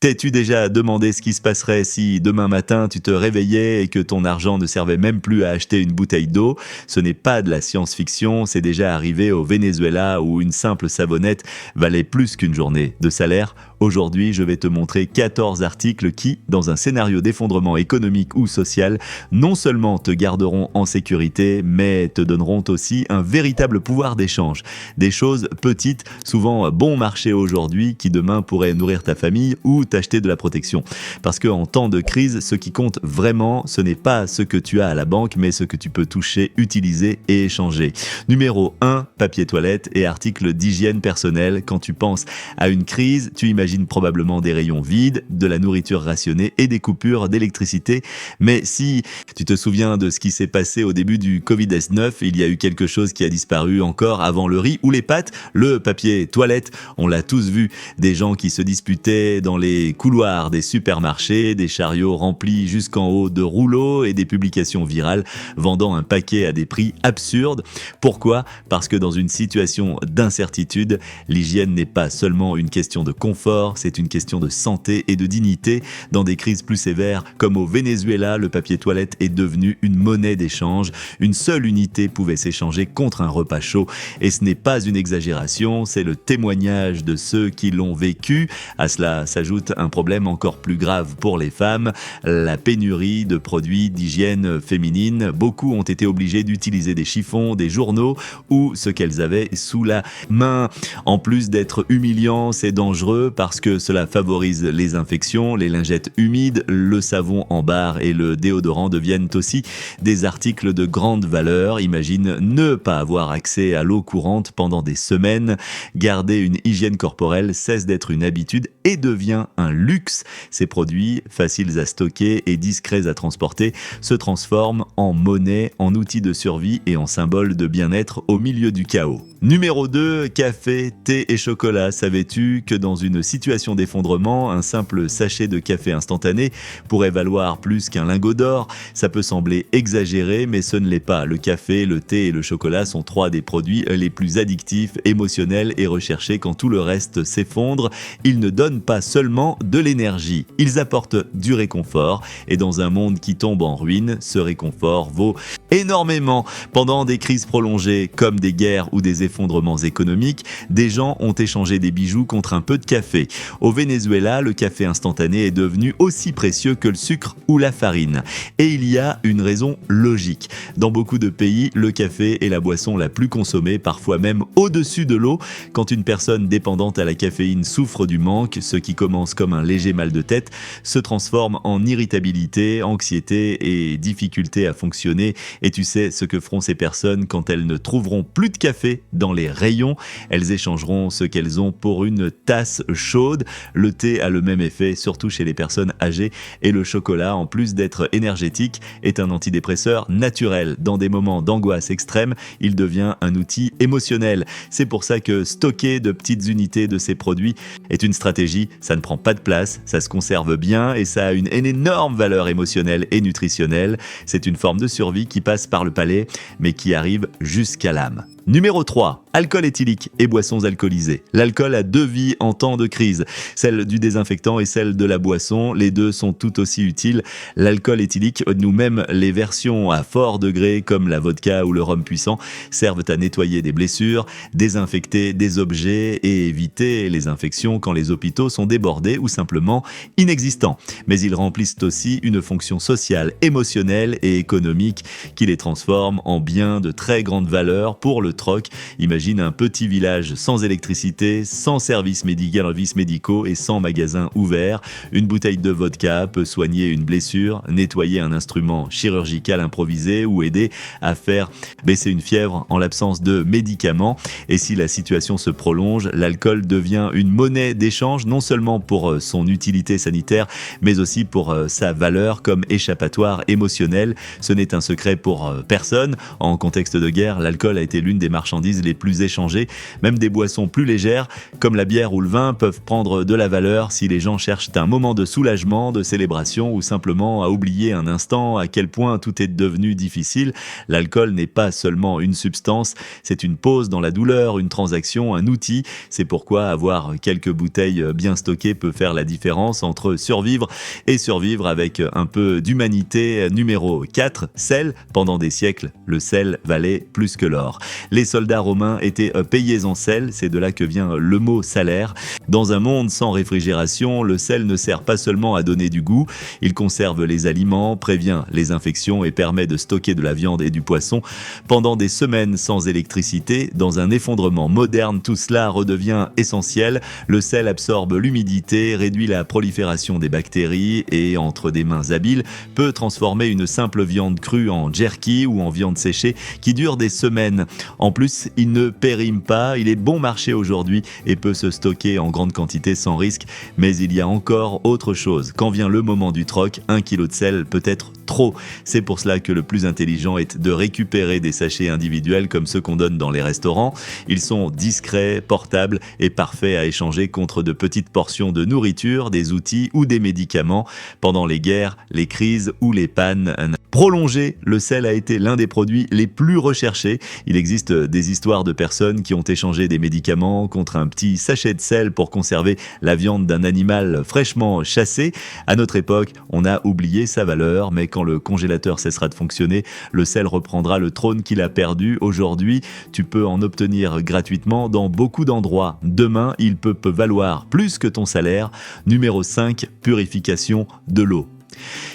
T'es-tu déjà demandé ce qui se passerait si demain matin tu te réveillais et que ton argent ne servait même plus à acheter une bouteille d'eau? Ce n'est pas de la science-fiction, c'est déjà arrivé au Venezuela où une simple savonnette valait plus qu'une journée de salaire. Aujourd'hui, je vais te montrer 14 articles qui, dans un scénario d'effondrement économique ou social, non seulement te garderont en sécurité, mais te donneront aussi un véritable pouvoir d'échange. Des choses petites, souvent bon marché aujourd'hui, qui demain pourraient nourrir ta famille ou t'acheter de la protection. Parce qu'en temps de crise, ce qui compte vraiment, ce n'est pas ce que tu as à la banque, mais ce que tu peux toucher, utiliser et échanger. Numéro 1, papier toilette et articles d'hygiène personnelle. Quand tu penses à une crise, tu imagines probablement des rayons vides, de la nourriture rationnée et des coupures d'électricité. Mais si tu te souviens de ce qui s'est passé au début du Covid-19, il y a eu quelque chose qui a disparu encore avant le riz ou les pâtes, le papier toilette. On l'a tous vu, des gens qui se disputaient dans les couloirs des supermarchés, des chariots remplis jusqu'en haut de rouleaux et des publications virales vendant un paquet à des prix absurdes. Pourquoi ? Parce que dans une situation d'incertitude, l'hygiène n'est pas seulement une question de confort, c'est une question de santé et de dignité. Dans des crises plus sévères, comme au Venezuela, le papier toilette est devenu une monnaie d'échange. Une seule unité pouvait s'échanger contre un repas chaud. Et ce n'est pas une exagération, c'est le témoignage de ceux qui l'ont vécu. À cela s'ajoute un problème encore plus grave pour les femmes, la pénurie de produits d'hygiène féminine. Beaucoup ont été obligés d'utiliser des chiffons, des journaux ou ce qu'elles avaient sous la main. En plus d'être humiliant, c'est dangereux parce que cela favorise les infections, les lingettes humides, le savon en barre et le déodorant deviennent aussi des articles de grande valeur. Imagine ne pas avoir accès à l'eau courante pendant des semaines. Garder une hygiène corporelle cesse d'être une habitude et devient un luxe. Ces produits, faciles à stocker et discrets à transporter, se transforment en monnaie, en outil de survie et en symbole de bien-être au milieu du chaos. Numéro 2, café, thé et chocolat. Savais-tu que dans une situation d'effondrement, un simple sachet de café instantané pourrait valoir plus qu'un lingot d'or? Ça peut sembler exagéré, mais ce ne l'est pas. Le café, le thé et le chocolat sont 3 des produits les plus addictifs, émotionnels et recherchés quand tout le reste s'effondre. Ils ne donnent pas seulement de l'énergie, ils apportent du réconfort. Et dans un monde qui tombe en ruine, ce réconfort vaut énormément. Pendant des crises prolongées, comme des guerres ou des effondrements économiques, des gens ont échangé des bijoux contre un peu de café. Au Venezuela, le café instantané est devenu aussi précieux que le sucre ou la farine. Et il y a une raison logique. Dans beaucoup de pays, le café est la boisson la plus consommée, parfois même au-dessus de l'eau. Quand une personne dépendante à la caféine souffre du manque, ce qui commence comme un léger mal de tête, se transforme en irritabilité, anxiété et difficulté à fonctionner. Et tu sais ce que feront ces personnes quand elles ne trouveront plus de café dans les rayons? Elles échangeront ce qu'elles ont pour une tasse chaude. Le thé a le même effet, surtout chez les personnes âgées. Et le chocolat, en plus d'être énergétique, est un antidépresseur naturel. Dans des moments d'angoisse extrême, il devient un outil émotionnel. C'est pour ça que stocker de petites unités de ces produits est une stratégie. Ça ne prend pas de place, ça se conserve bien et ça a une énorme valeur émotionnelle et nutritionnelle. C'est une forme de survie qui passe par le palais, mais qui arrive jusqu'à l'âme. Numéro 3, alcool éthylique et boissons alcoolisées. L'alcool a 2 vies en temps de crise, celle du désinfectant et celle de la boisson. Les deux sont tout aussi utiles. L'alcool éthylique, ou même les versions à fort degré comme la vodka ou le rhum puissant, servent à nettoyer des blessures, désinfecter des objets et éviter les infections quand les hôpitaux sont débordés ou simplement inexistants. Mais ils remplissent aussi une fonction sociale, émotionnelle et économique qui les transforme en biens de très grande valeur pour le troc. Imagine un petit village sans électricité, sans services médicaux et sans magasins ouverts. Une bouteille de vodka peut soigner une blessure, nettoyer un instrument chirurgical improvisé ou aider à faire baisser une fièvre en l'absence de médicaments. Et si la situation se prolonge, l'alcool devient une monnaie d'échange, non seulement pour son utilité sanitaire, mais aussi pour sa valeur comme échappatoire émotionnel. Ce n'est un secret pour personne. En contexte de guerre, l'alcool a été l'une des marchandises les plus échangées. Même des boissons plus légères, comme la bière ou le vin, peuvent prendre de la valeur si les gens cherchent un moment de soulagement, de célébration ou simplement à oublier un instant à quel point tout est devenu difficile. L'alcool n'est pas seulement une substance, c'est une pause dans la douleur, une transaction, un outil. C'est pourquoi avoir quelques bouteilles bien stockées peut faire la différence entre survivre et survivre avec un peu d'humanité. Numéro 4, sel. Pendant des siècles, le sel valait plus que l'or. Les soldats romains étaient payés en sel, c'est de là que vient le mot salaire. Dans un monde sans réfrigération, le sel ne sert pas seulement à donner du goût, il conserve les aliments, prévient les infections et permet de stocker de la viande et du poisson. Pendant des semaines sans électricité, dans un effondrement moderne, tout cela redevient essentiel. Le sel absorbe l'humidité, réduit la prolifération des bactéries et, entre des mains habiles, peut transformer une simple viande crue en jerky ou en viande séchée qui dure des semaines. En plus, il ne périme pas, il est bon marché aujourd'hui et peut se stocker en grande quantité sans risque. Mais il y a encore autre chose. Quand vient le moment du troc, 1 kg de sel peut être trop. C'est pour cela que le plus intelligent est de récupérer des sachets individuels comme ceux qu'on donne dans les restaurants. Ils sont discrets, portables et parfaits à échanger contre de petites portions de nourriture, des outils ou des médicaments. Pendant les guerres, les crises ou les pannes prolongées, le sel a été l'un des produits les plus recherchés. Il existe des histoires de personnes qui ont échangé des médicaments contre un petit sachet de sel pour conserver la viande d'un animal fraîchement chassé. À notre époque, on a oublié sa valeur, mais quand le congélateur cessera de fonctionner, le sel reprendra le trône qu'il a perdu. Aujourd'hui, tu peux en obtenir gratuitement dans beaucoup d'endroits. Demain, il peut valoir plus que ton salaire. Numéro 5, purification de l'eau.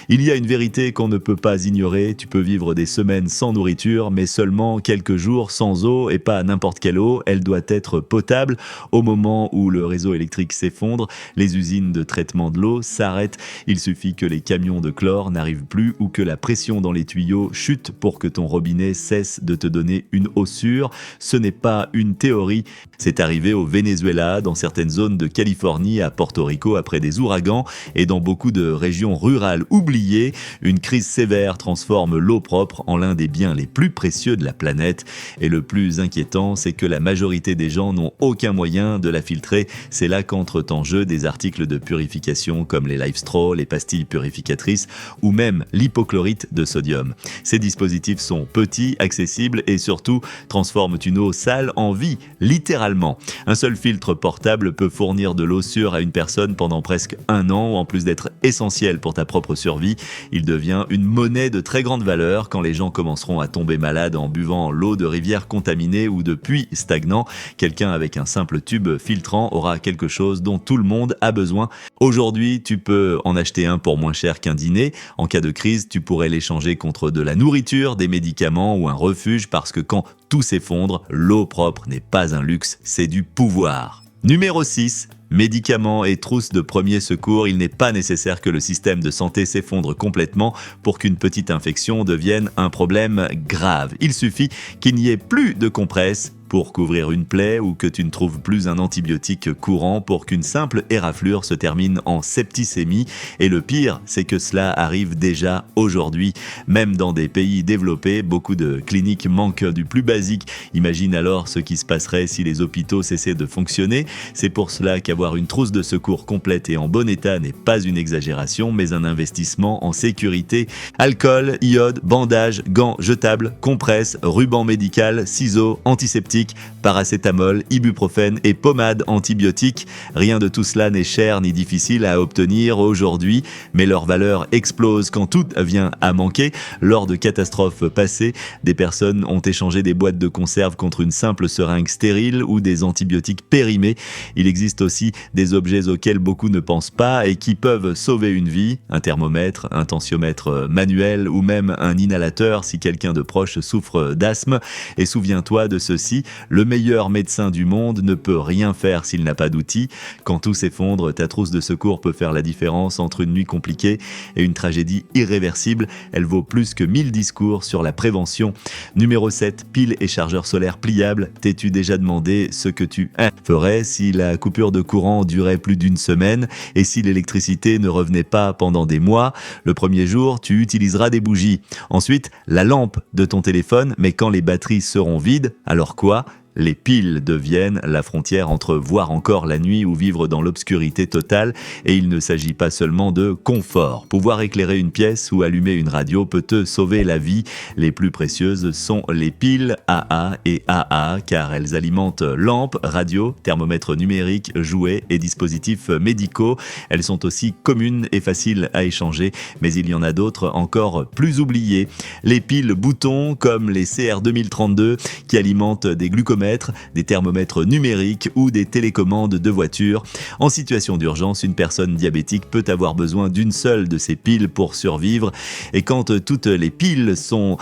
Il y a une vérité qu'on ne peut pas ignorer, tu peux vivre des semaines sans nourriture, mais seulement quelques jours sans eau, et pas n'importe quelle eau, elle doit être potable. Au moment où le réseau électrique s'effondre, les usines de traitement de l'eau s'arrêtent, il suffit que les camions de chlore n'arrivent plus ou que la pression dans les tuyaux chute pour que ton robinet cesse de te donner une eau sûre. Ce n'est pas une théorie, c'est arrivé au Venezuela, dans certaines zones de Californie, à Porto Rico après des ouragans, et dans beaucoup de régions rurales oubliées. Une crise sévère transforme l'eau propre en l'un des biens les plus précieux de la planète. Et le plus inquiétant, c'est que la majorité des gens n'ont aucun moyen de la filtrer. C'est là qu'entrent en jeu des articles de purification comme les Life-Straw, les pastilles purificatrices ou même l'hypochlorite de sodium. Ces dispositifs sont petits, accessibles et surtout transforment une eau sale en vie, littéralement. Un seul filtre portable peut fournir de l'eau sûre à une personne pendant presque 1 an, en plus d'être essentiel pour ta propre survie. Il devient une monnaie de très grande valeur quand les gens commenceront à tomber malades en buvant l'eau de rivières contaminées ou de puits stagnants. Quelqu'un avec un simple tube filtrant aura quelque chose dont tout le monde a besoin. Aujourd'hui, tu peux en acheter un pour moins cher qu'un dîner. En cas de crise, tu pourrais l'échanger contre de la nourriture, des médicaments ou un refuge parce que quand tout s'effondre, l'eau propre n'est pas un luxe, c'est du pouvoir. Numéro 6. Médicaments et trousses de premier secours, il n'est pas nécessaire que le système de santé s'effondre complètement pour qu'une petite infection devienne un problème grave. Il suffit qu'il n'y ait plus de compresses pour couvrir une plaie ou que tu ne trouves plus un antibiotique courant pour qu'une simple éraflure se termine en septicémie. Et le pire, c'est que cela arrive déjà aujourd'hui. Même dans des pays développés, beaucoup de cliniques manquent du plus basique. Imagine alors ce qui se passerait si les hôpitaux cessaient de fonctionner. C'est pour cela qu'avoir une trousse de secours complète et en bon état n'est pas une exagération, mais un investissement en sécurité. Alcool, iode, bandages, gants jetables, compresses, ruban médical, ciseaux, antiseptiques, paracétamol, ibuprofène et pommade antibiotique. Rien de tout cela n'est cher ni difficile à obtenir aujourd'hui, mais leur valeur explose quand tout vient à manquer. Lors de catastrophes passées, des personnes ont échangé des boîtes de conserve contre une simple seringue stérile ou des antibiotiques périmés. Il existe aussi des objets auxquels beaucoup ne pensent pas et qui peuvent sauver une vie, un thermomètre, un tensiomètre manuel ou même un inhalateur si quelqu'un de proche souffre d'asthme. Et souviens-toi de ceci, Le meilleur médecin du monde ne peut rien faire s'il n'a pas d'outils. Quand tout s'effondre, ta trousse de secours peut faire la différence entre une nuit compliquée et une tragédie irréversible. Elle vaut plus que 1000 discours sur la prévention. Numéro 7, piles et chargeurs solaires pliables. T'es-tu déjà demandé ce que tu ferais si la coupure de courant durait plus d'une semaine et si l'électricité ne revenait pas pendant des mois? Le premier jour, tu utiliseras des bougies. Ensuite, la lampe de ton téléphone, mais quand les batteries seront vides, alors quoi ? Les piles deviennent la frontière entre voir encore la nuit ou vivre dans l'obscurité totale, et il ne s'agit pas seulement de confort. Pouvoir éclairer une pièce ou allumer une radio peut te sauver la vie. Les plus précieuses sont les piles AA et AA, car elles alimentent lampes, radios, thermomètres numériques, jouets et dispositifs médicaux. Elles sont aussi communes et faciles à échanger, mais il y en a d'autres encore plus oubliées. Les piles boutons, comme les CR 2032, qui alimentent des glucomètres, des thermomètres numériques ou des télécommandes de voiture. En situation d'urgence, une personne diabétique peut avoir besoin d'une seule de ces piles pour survivre. Et quand toutes les piles sont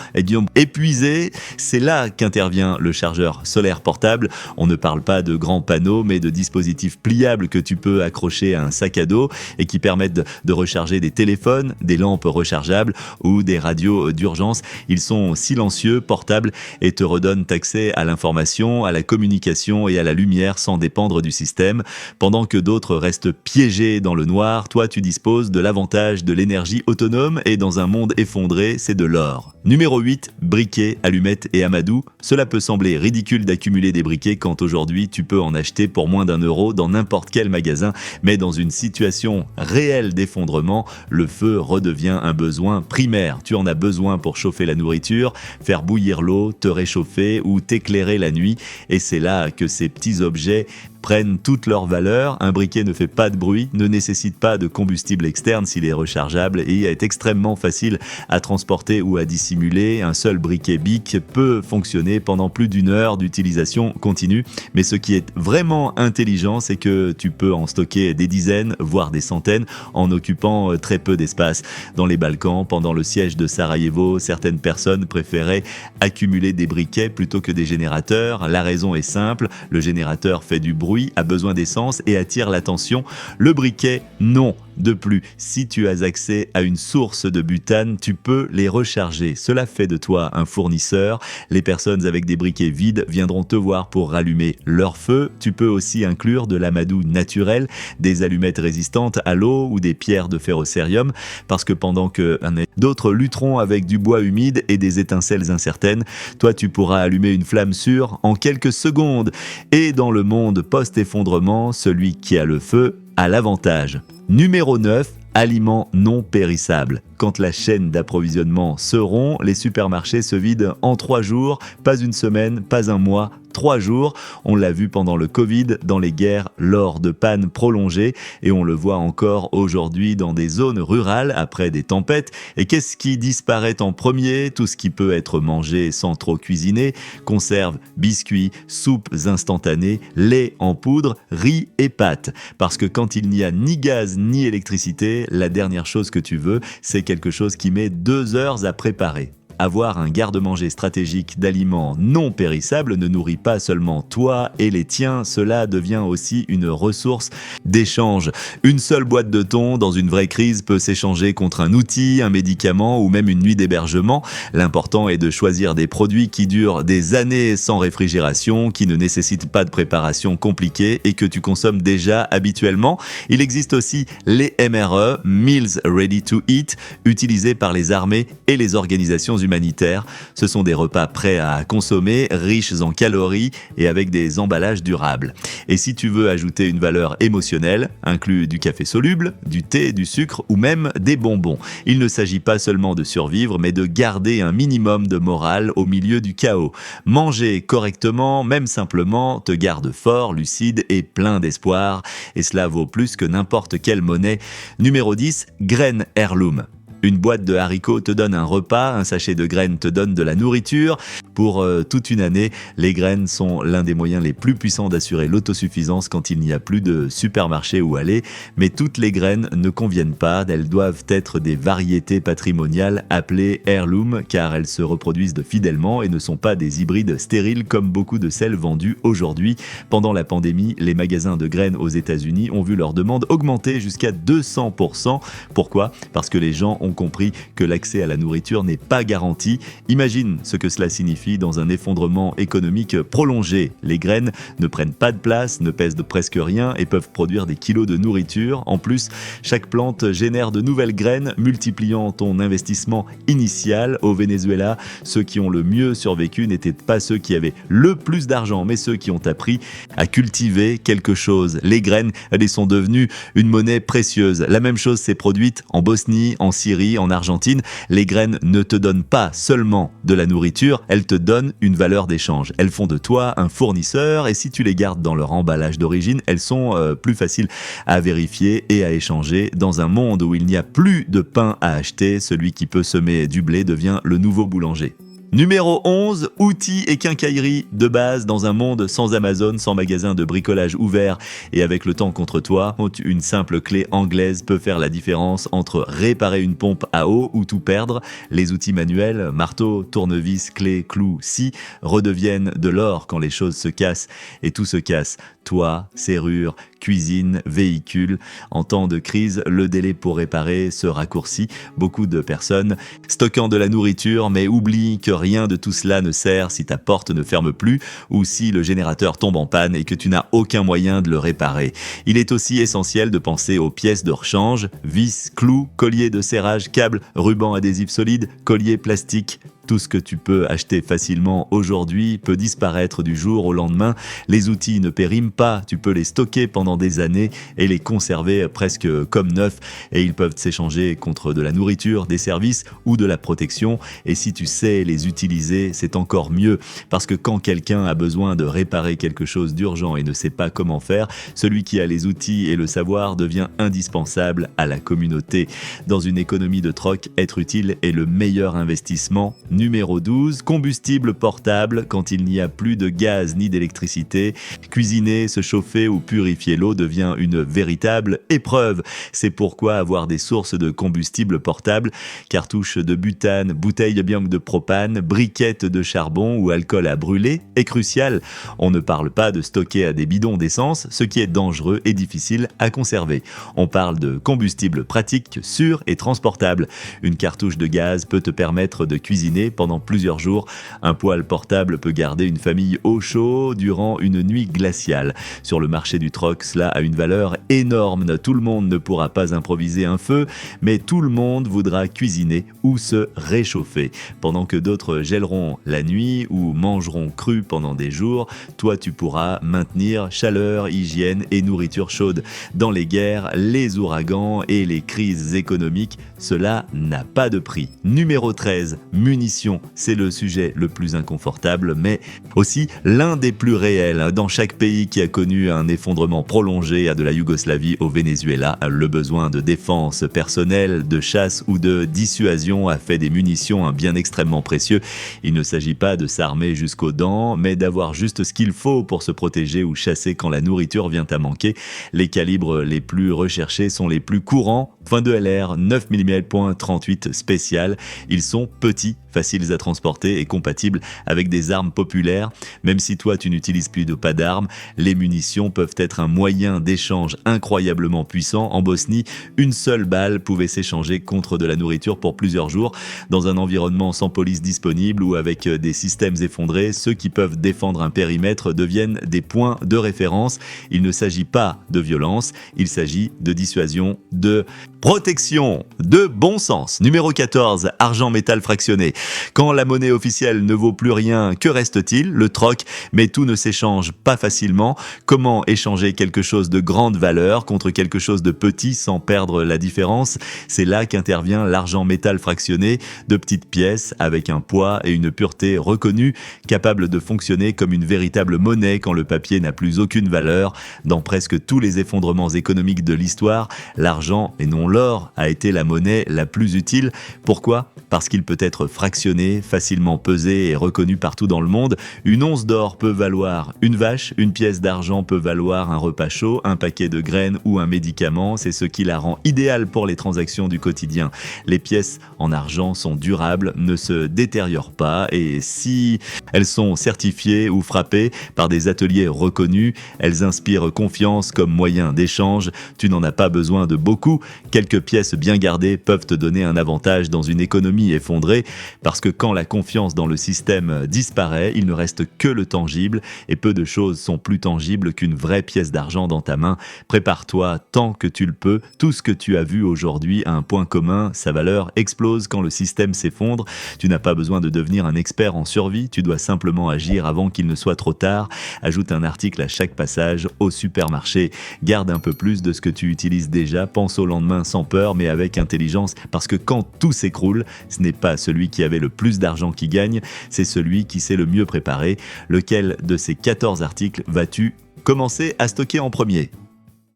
épuisées, c'est là qu'intervient le chargeur solaire portable. On ne parle pas de grands panneaux, mais de dispositifs pliables que tu peux accrocher à un sac à dos et qui permettent de recharger des téléphones, des lampes rechargeables ou des radios d'urgence. Ils sont silencieux, portables et te redonnent accès à l'information, à la communication et à la lumière sans dépendre du système. Pendant que d'autres restent piégés dans le noir, toi tu disposes de l'avantage de l'énergie autonome et dans un monde effondré, c'est de l'or. Numéro 8, briquets, allumettes et amadou. Cela peut sembler ridicule d'accumuler des briquets quand aujourd'hui tu peux en acheter pour moins d'€1 dans n'importe quel magasin, mais dans une situation réelle d'effondrement, le feu redevient un besoin primaire. Tu en as besoin pour chauffer la nourriture, faire bouillir l'eau, te réchauffer ou t'éclairer la nuit. Et c'est là que ces petits objets prennent toute leur valeur. Un briquet ne fait pas de bruit, ne nécessite pas de combustible externe s'il est rechargeable et est extrêmement facile à transporter ou à dissimuler. Un seul briquet Bic peut fonctionner pendant plus d'1 heure d'utilisation continue. Mais ce qui est vraiment intelligent, c'est que tu peux en stocker des dizaines, voire des centaines, en occupant très peu d'espace. Dans les Balkans, pendant le siège de Sarajevo, certaines personnes préféraient accumuler des briquets plutôt que des générateurs. La raison est simple, le générateur fait du bruit, a besoin d'essence et attire l'attention. Le briquet, non. De plus, si tu as accès à une source de butane, tu peux les recharger. Cela fait de toi un fournisseur. Les personnes avec des briquets vides viendront te voir pour rallumer leur feu. Tu peux aussi inclure de l'amadou naturel, des allumettes résistantes à l'eau ou des pierres de ferrocérium, parce que pendant que d'autres lutteront avec du bois humide et des étincelles incertaines, toi tu pourras allumer une flamme sûre en quelques secondes. Et dans le monde post-effondrement, celui qui a le feu a l'avantage. Numéro 9, aliments non périssables. Quand la chaîne d'approvisionnement se rompt, les supermarchés se vident en 3 jours, pas une semaine, pas un mois, 3 jours. On l'a vu pendant le Covid, dans les guerres, lors de pannes prolongées, et on le voit encore aujourd'hui dans des zones rurales après des tempêtes. Et qu'est-ce qui disparaît en premier? Tout ce qui peut être mangé sans trop cuisiner, conserves, biscuits, soupes instantanées, lait en poudre, riz et pâtes. Parce que quand il n'y a ni gaz ni électricité, la dernière chose que tu veux, c'est quelque chose qui met 2 heures à préparer. Avoir un garde-manger stratégique d'aliments non périssables ne nourrit pas seulement toi et les tiens, cela devient aussi une ressource d'échange. Une seule boîte de thon dans une vraie crise peut s'échanger contre un outil, un médicament ou même une nuit d'hébergement. L'important est de choisir des produits qui durent des années sans réfrigération, qui ne nécessitent pas de préparation compliquée et que tu consommes déjà habituellement. Il existe aussi les MRE, Meals Ready to Eat, utilisés par les armées et les organisations humanitaires. Ce sont des repas prêts à consommer, riches en calories et avec des emballages durables. Et si tu veux ajouter une valeur émotionnelle, inclus du café soluble, du thé, du sucre ou même des bonbons. Il ne s'agit pas seulement de survivre, mais de garder un minimum de morale au milieu du chaos. Manger correctement, même simplement, te garde fort, lucide et plein d'espoir. Et cela vaut plus que n'importe quelle monnaie. Numéro 10, graines heirloom. Une boîte de haricots te donne un repas, un sachet de graines te donne de la nourriture. Pour toute une année, les graines sont l'un des moyens les plus puissants d'assurer l'autosuffisance quand il n'y a plus de supermarché où aller. Mais toutes les graines ne conviennent pas, elles doivent être des variétés patrimoniales appelées heirloom car elles se reproduisent fidèlement et ne sont pas des hybrides stériles comme beaucoup de celles vendues aujourd'hui. Pendant la pandémie, les magasins de graines aux États-Unis ont vu leur demande augmenter jusqu'à 200%. Pourquoi ? Parce que les gens ont compris que l'accès à la nourriture n'est pas garanti. Imagine ce que cela signifie dans un effondrement économique prolongé. Les graines ne prennent pas de place, ne pèsent de presque rien et peuvent produire des kilos de nourriture. En plus, chaque plante génère de nouvelles graines, multipliant ton investissement initial. Au Venezuela, ceux qui ont le mieux survécu n'étaient pas ceux qui avaient le plus d'argent, mais ceux qui ont appris à cultiver quelque chose. Les graines, elles sont devenues une monnaie précieuse. La même chose s'est produite en Bosnie, en Syrie, en Argentine. Les graines ne te donnent pas seulement de la nourriture, elles te donnent une valeur d'échange. Elles font de toi un fournisseur et si tu les gardes dans leur emballage d'origine, elles sont plus faciles à vérifier et à échanger. Dans un monde où il n'y a plus de pain à acheter, celui qui peut semer du blé devient le nouveau boulanger. Numéro 11, outils et quincaillerie de base dans un monde sans Amazon, sans magasin de bricolage ouvert et avec le temps contre toi. Une simple clé anglaise peut faire la différence entre réparer une pompe à eau ou tout perdre. Les outils manuels, marteau, tournevis, clé, clou, scie, redeviennent de l'or quand les choses se cassent et tout se casse. Toit, serrure, cuisine, véhicule. En temps de crise, le délai pour réparer se raccourcit. Beaucoup de personnes stockant de la nourriture mais oublient que rien de tout cela ne sert si ta porte ne ferme plus ou si le générateur tombe en panne et que tu n'as aucun moyen de le réparer. Il est aussi essentiel de penser aux pièces de rechange, vis, clous, colliers de serrage, câbles, rubans adhésifs solides, colliers plastiques. Tout ce que tu peux acheter facilement aujourd'hui peut disparaître du jour au lendemain. Les outils ne périment pas, tu peux les stocker pendant des années et les conserver presque comme neufs et ils peuvent s'échanger contre de la nourriture, des services ou de la protection. Et si tu sais les utiliser, c'est encore mieux parce que quand quelqu'un a besoin de réparer quelque chose d'urgent et ne sait pas comment faire, celui qui a les outils et le savoir devient indispensable à la communauté. Dans une économie de troc, être utile est le meilleur investissement. Numéro 12, combustible portable quand il n'y a plus de gaz ni d'électricité. Cuisiner, se chauffer ou purifier l'eau devient une véritable épreuve. C'est pourquoi avoir des sources de combustible portable, cartouches de butane, bouteilles bien de propane, briquettes de charbon ou alcool à brûler est crucial. On ne parle pas de stocker à des bidons d'essence, ce qui est dangereux et difficile à conserver. On parle de combustible pratique, sûr et transportable. Une cartouche de gaz peut te permettre de cuisiner pendant plusieurs jours. Un poêle portable peut garder une famille au chaud durant une nuit glaciale. Sur le marché du troc, cela a une valeur énorme. Tout le monde ne pourra pas improviser un feu, mais tout le monde voudra cuisiner ou se réchauffer. Pendant que d'autres gèleront la nuit ou mangeront cru pendant des jours, toi tu pourras maintenir chaleur, hygiène et nourriture chaude. Dans les guerres, les ouragans et les crises économiques, cela n'a pas de prix. Numéro 13, munitions. C'est le sujet le plus inconfortable, mais aussi l'un des plus réels. Dans chaque pays qui a connu un effondrement prolongé, de la Yougoslavie au Venezuela, le besoin de défense personnelle, de chasse ou de dissuasion a fait des munitions un bien extrêmement précieux. Il ne s'agit pas de s'armer jusqu'aux dents, mais d'avoir juste ce qu'il faut pour se protéger ou chasser quand la nourriture vient à manquer. Les calibres les plus recherchés sont les plus courants. .2 LR, 9 mm .38 spécial. Ils sont petits, faciles à transporter et compatibles avec des armes populaires. Même si toi tu n'utilises plus de pas d'armes, les munitions peuvent être un moyen d'échange incroyablement puissant. En Bosnie, une seule balle pouvait s'échanger contre de la nourriture pour plusieurs jours. Dans un environnement sans police disponible ou avec des systèmes effondrés, ceux qui peuvent défendre un périmètre deviennent des points de référence. Il ne s'agit pas de violence, il s'agit de dissuasion, de protection, de bon sens. Numéro 14, argent métal fractionné. Quand la monnaie officielle ne vaut plus rien, que reste-t-il? Le troc, mais tout ne s'échange pas facilement. Comment échanger quelque chose de grande valeur contre quelque chose de petit sans perdre la différence? C'est là qu'intervient l'argent métal fractionné, de petites pièces avec un poids et une pureté reconnue, capable de fonctionner comme une véritable monnaie quand le papier n'a plus aucune valeur. Dans presque tous les effondrements économiques de l'histoire, l'argent, et non l'or, a été la monnaie la plus utile. Pourquoi? Parce qu'il peut être fractionné, facilement pesé et reconnu partout dans le monde. Une once d'or peut valoir une vache, une pièce d'argent peut valoir un repas chaud, un paquet de graines ou un médicament. C'est ce qui la rend idéale pour les transactions du quotidien. Les pièces en argent sont durables, ne se détériorent pas et si elles sont certifiées ou frappées par des ateliers reconnus, elles inspirent confiance comme moyen d'échange. Tu n'en as pas besoin de beaucoup. Quelques pièces bien gardées peuvent te donner un avantage dans une économie effondrée parce que quand la confiance dans le système disparaît, il ne reste que le tangible et peu de choses sont plus tangibles qu'une vraie pièce d'argent dans ta main. Prépare-toi tant que tu le peux. Tout ce que tu as vu aujourd'hui a un point commun, sa valeur explose quand le système s'effondre. Tu n'as pas besoin de devenir un expert en survie, tu dois simplement agir avant qu'il ne soit trop tard. Ajoute un article à chaque passage au supermarché. Garde un peu plus de ce que tu utilises déjà, pense au lendemain sans peur mais avec intelligence parce que quand tout s'écroule, ce n'est pas celui qui avait le plus d'argent qui gagne, c'est celui qui s'est le mieux préparé. Lequel de ces 14 articles vas-tu commencer à stocker en premier ?